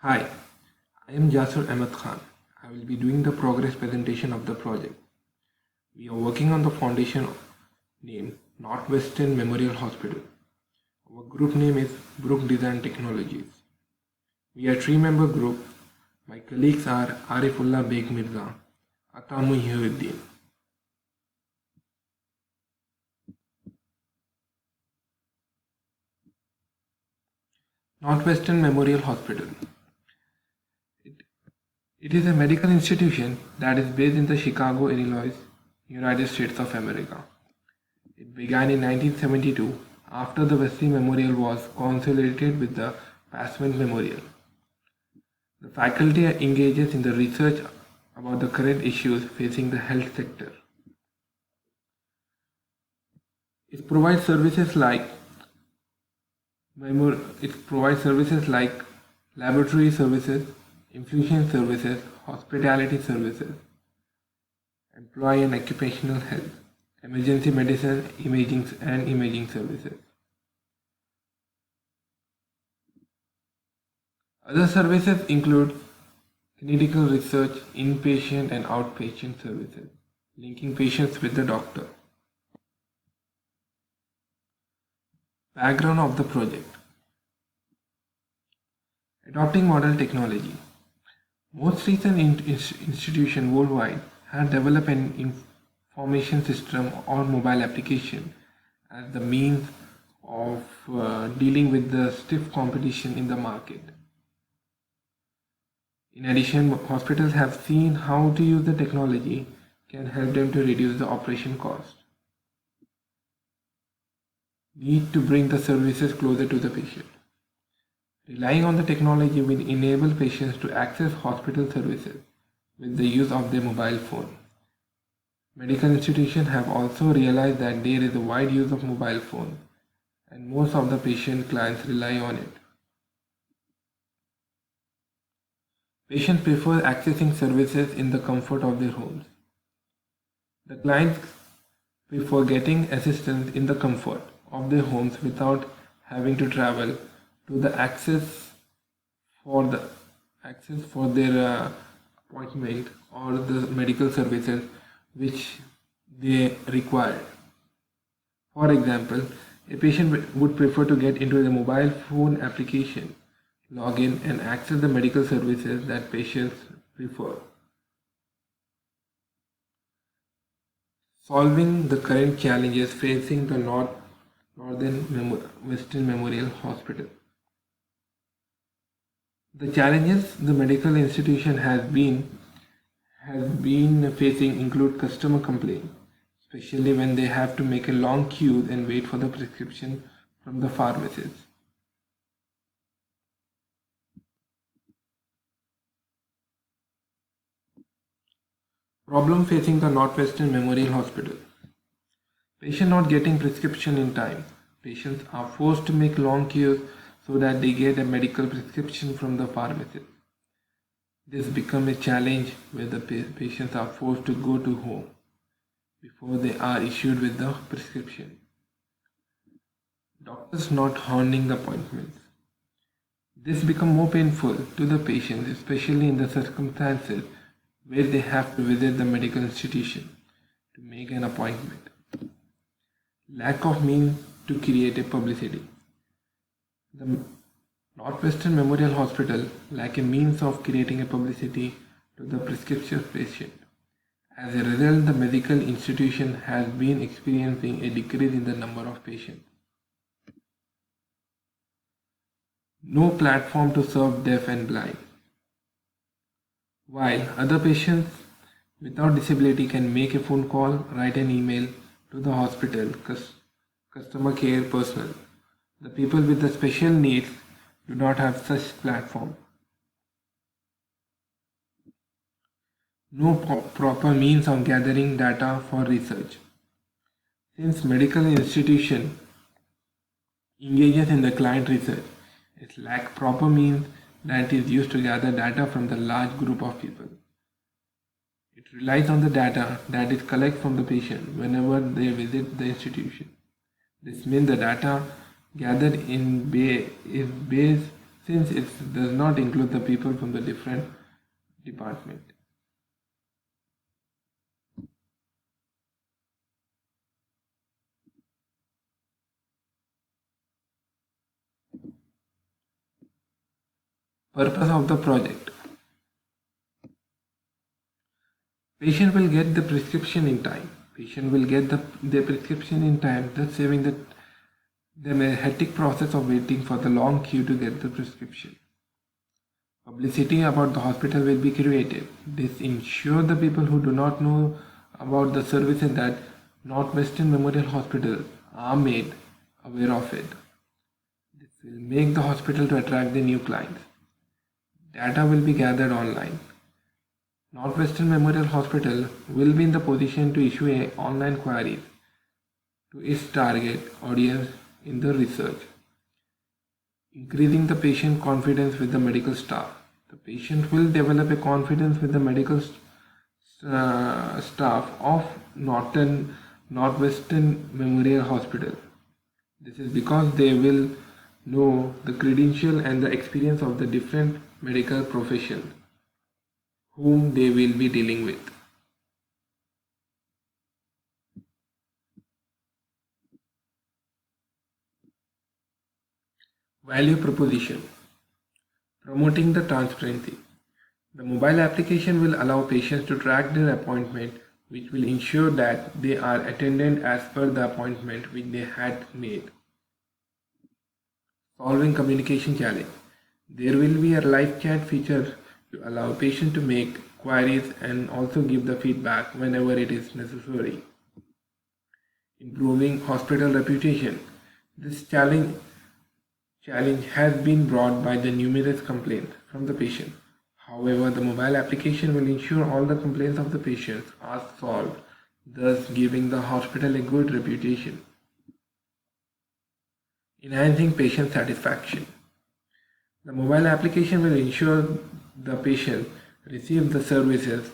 Hi, I am Jasur Ahmed Khan. I will be doing the progress presentation of the project. We are working on the foundation named Northwestern Memorial Hospital. Our group name is Brook Design Technologies. We are a three-member group. My colleagues are Arifullah Beg Mirza, Ata Muhyiddin. Northwestern Memorial Hospital. It is a medical institution that is based in the Chicago, Illinois, United States of America. It began in 1972 after the Wesley Memorial was consolidated with the Passman Memorial. The faculty engages in the research about the current issues facing the health sector. It provides services like laboratory services, infusion services, hospitality services, employee and occupational health, emergency medicine, imaging services. Other services include clinical research, inpatient and outpatient services, linking patients with the doctor. Background of the project. Adopting modern technology. Most recent institutions worldwide have developed an information system or mobile application as the means of dealing with the stiff competition in the market. In addition, hospitals have seen how to use the technology can help them to reduce the operation cost. Need to bring the services closer to the patient. Relying on the technology will enable patients to access hospital services with the use of their mobile phone. Medical institutions have also realized that there is a wide use of mobile phone and most of the patient clients rely on it. Patients prefer accessing services in the comfort of their homes. The clients prefer getting assistance in the comfort of their homes without having to travel to the access for their appointment or the medical services which they require. For example, a patient would prefer to get into the mobile phone application, log in and access the medical services that patients prefer. Solving the current challenges facing the Western Memorial Hospital. The challenges the medical institution has been facing include customer complaints, especially when they have to make a long queue and wait for the prescription from the pharmacist. Problem facing the Northwestern Memorial Hospital. Patient not getting prescription in time. Patients are forced to make long queues so that they get a medical prescription from the pharmacist. This becomes a challenge where the patients are forced to go to home before they are issued with the prescription. Doctors not honoring appointments. This becomes more painful to the patients, especially in the circumstances where they have to visit the medical institution to make an appointment. Lack of means to create a publicity. The Northwestern Memorial Hospital lack a means of creating a publicity to the prescription patient. As a result, the medical institution has been experiencing a decrease in the number of patients. No platform to serve deaf and blind. While other patients without disability can make a phone call, write an email to the hospital customer care personnel, the people with the special needs do not have such platform. No proper means of gathering data for research. Since medical institution engages in the client research, it lacks proper means that is used to gather data from the large group of people. It relies on the data that is collected from the patient whenever they visit the institution. This means the data gathered is based since it does not include the people from the different department. Purpose of the project. Patient will get the prescription in time. Patient will get their prescription in time, thus saving the hectic process of waiting for the long queue to get the prescription. Publicity about the hospital will be created. This ensures the people who do not know about the services that Northwestern Memorial Hospital are made aware of it. This will make the hospital to attract the new clients. Data will be gathered online. Northwestern Memorial Hospital will be in the position to issue online queries to its target audience in the research, increasing the patient confidence with the medical staff. The patient will develop a confidence with the medical staff of Northwestern Memorial Hospital. This is because they will know the credential and the experience of the different medical professions whom they will be dealing with. Value proposition. Promoting the transparency. The mobile application will allow patients to track their appointment, which will ensure that they are attended as per the appointment which they had made. Solving communication challenge. There will be a live chat feature to allow patients to make queries and also give the feedback whenever it is necessary. Improving hospital reputation. This challenge has been brought by the numerous complaints from the patient. However, the mobile application will ensure all the complaints of the patients are solved, thus giving the hospital a good reputation. Enhancing patient satisfaction. The mobile application will ensure the patient receive the services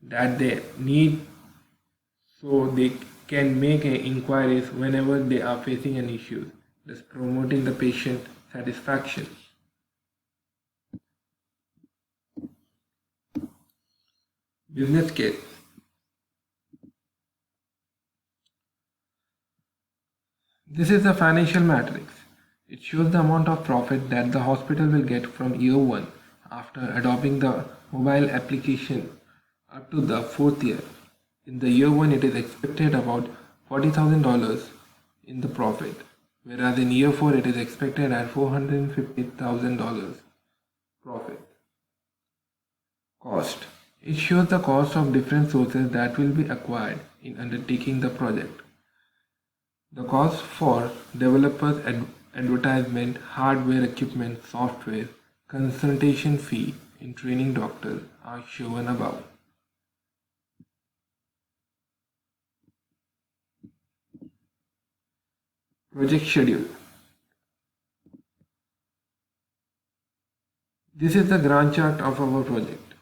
that they need so they can make inquiries whenever they are facing an issue, thus promoting the patient satisfaction. Business case. This is the financial matrix. It shows the amount of profit that the hospital will get from year 1 after adopting the mobile application up to the 4th year. In the year 1 it is expected about $40,000 in the profit, whereas in year 4 it is expected at $450,000 profit. Cost. It shows the cost of different sources that will be acquired in undertaking the project. The cost for developers, advertisement, hardware, equipment, software, consultation fee, and training doctors are shown above. Project schedule. This is the Gantt chart of our project.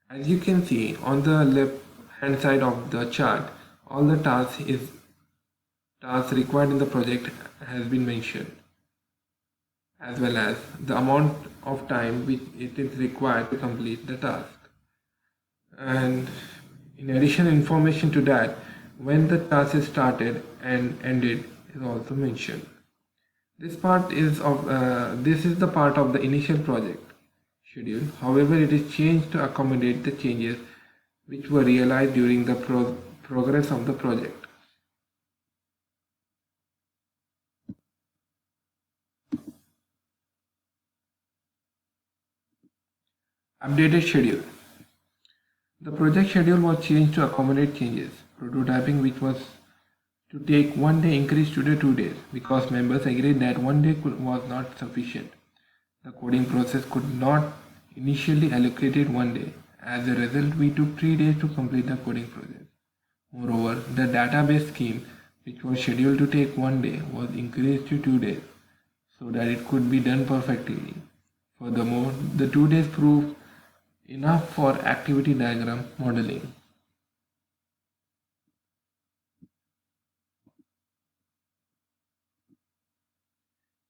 As you can see on the left hand side of the chart, all the tasks required in the project has been mentioned, as well as the amount of time which it is required to complete the task. And in addition information to that, when the task is started and ended is also mentioned. This is the part of the initial project schedule. However, it is changed to accommodate the changes which were realized during the progress of the project. Updated schedule. The project schedule was changed to accommodate changes. Prototyping, which was to take 1 day, increased to 2 days because members agreed that 1 day was not sufficient. The coding process could not initially allocate 1 day. As a result, we took 3 days to complete the coding process. Moreover, the database scheme, which was scheduled to take 1 day, was increased to 2 days so that it could be done perfectly. Furthermore, the 2 days proved enough for activity diagram modeling.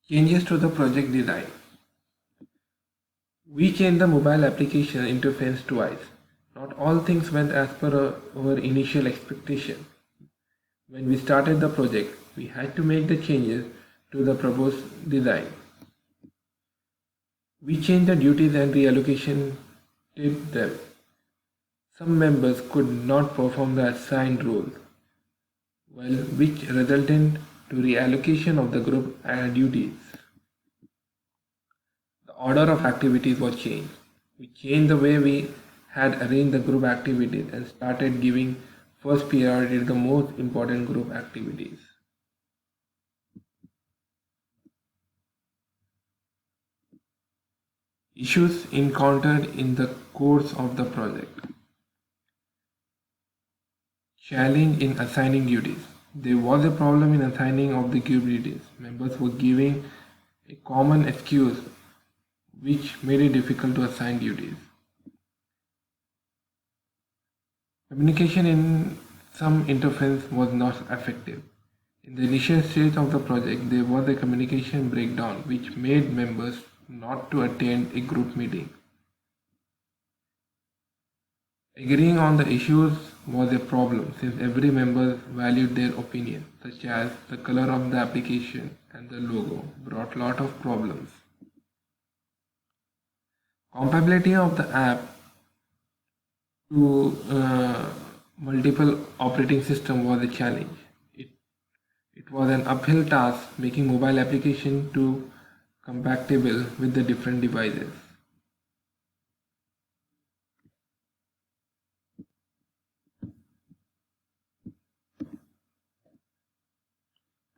Changes to the project design. We changed the mobile application interface twice. Not all things went as per our initial expectation. When we started the project, we had to make the changes to the proposed design. We changed the duties and reallocated them. Some members could not perform the assigned roles, which resulted to reallocation of the group duties. The order of activities was changed. We changed the way we had arranged the group activities and started giving first priority to the most important group activities. Issues encountered in the course of the project. Challenge in assigning duties. There was a problem in assigning of the group duties. Members were giving a common excuse which made it difficult to assign duties. Communication in some interface was not effective. In the initial stage of the project, there was a communication breakdown which made members not to attend a group meeting. Agreeing on the issues was a problem since every member valued their opinion, such as the color of the application and the logo brought lot of problems. Compatibility of the app to multiple operating system was a challenge. It was an uphill task making mobile application to compatible with the different devices.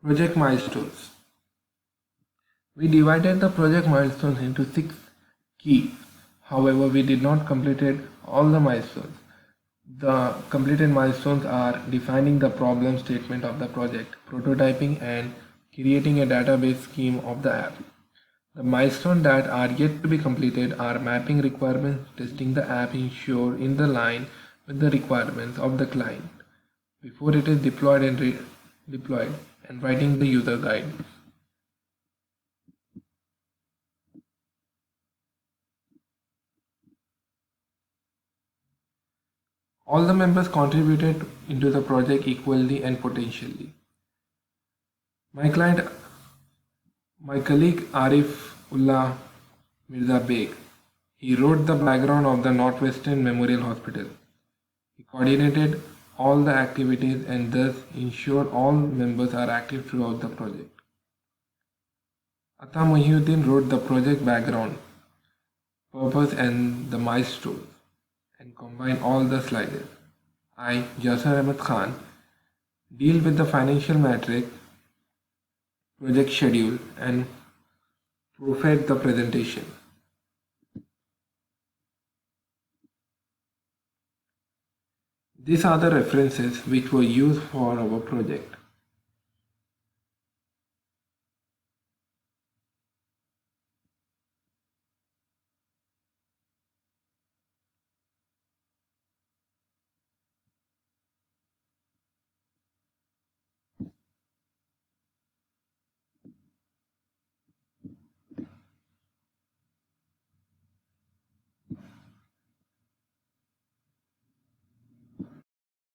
Project milestones. We divided the project milestones into 6 key. However, we did not complete all the milestones. The completed milestones are defining the problem statement of the project, prototyping and creating a database scheme of the app. The milestones that are yet to be completed are mapping requirements, testing the app ensure in the line with the requirements of the client before it is deployed and writing the user guide. All the members contributed into the project equally and potentially. My client, my colleague Arifullah Mirza Beg, he wrote the background of the Northwestern Memorial Hospital. He coordinated all the activities and thus ensured all members are active throughout the project. Atta Muhyiddin wrote the project background, purpose and the milestones and combined all the slides. I, Jasser Ahmed Khan, deal with the financial matrix, project schedule and proofread the presentation. These are the references which were used for our project.